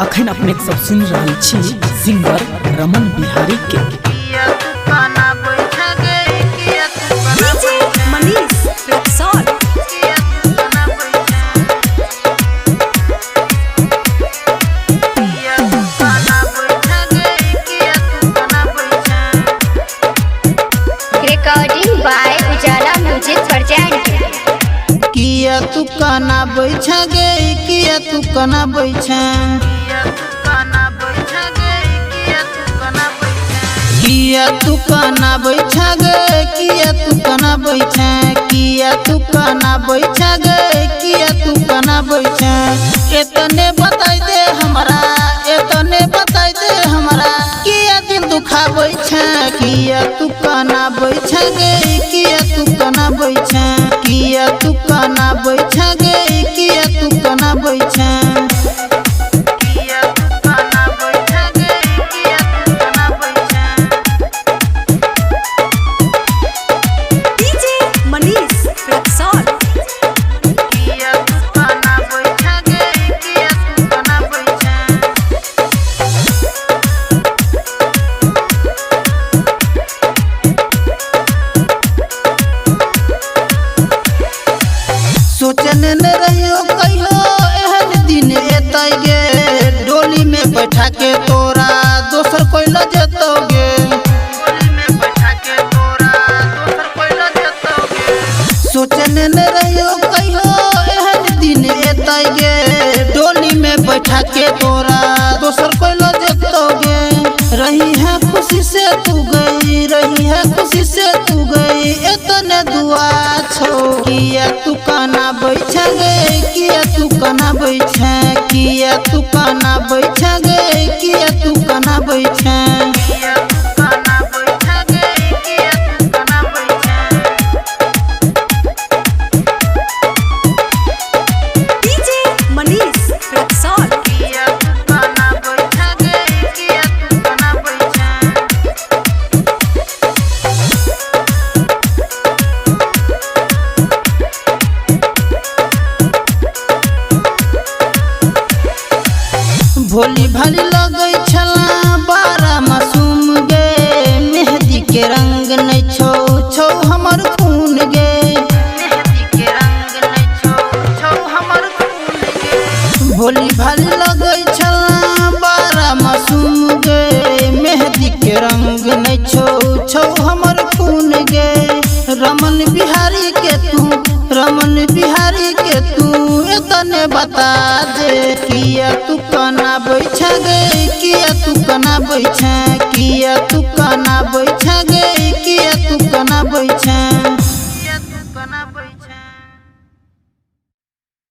अखन अपने सब सुन रही छी सिंगर रमन बिहारी के। रिकॉर्डिंग बाय उजाला म्यूजिक प्रेजेंट। किया तू काना बैठा गे, किया तू काना बैठा, किया तू काना बैठा गे, किया तू काना बैठा, किया तू काना बैठा गे, किया तू काना बैठा। इतने बताई दे हमरा, इतने बताई दे हमरा, किया दिल दुखा बैठा, किया तू काना बैठा गे, किया तू काना बैठा, किया तू काना बैठा गे, किया तू काना बैठा। सोचने न रहियो कहियो एहन दिन एतै गे, डोली में बैठा के तोरा दोसर कोई ल जेतोगे, डोली में बैठा के तोरा दोसर कोई ल जेतोगे। सोचने न रहियो कहियो एहन दिन एतै गे, डोली में बैठा के तोरा दोसर कोई ल जेतोगे। रही है खुशी से तू गई, रही है खुशी से तू गई, इतने दुआ छो। किया तू काना बैठा गे, किया तू काना बैठा, किया तू काना बैठा गे, किया तू काना बैठा। भोली भाली लगे छला बारा मासूम गे, मेहंदी के रंग नहीं छो छो हमर खून गे, मेहंदी के रंग नहीं छो छो हमर खून गे। भोली भाली लगे छला बारा मासूम गे, मेहंदी के रंग नहीं छो छो हमर खून गे। रमन बिहारी के तू, रमन बिहारी के तू इतने बता दे, किया तू काना बैठा गे, किया तू काना बैठा, किया तू काना बैठा।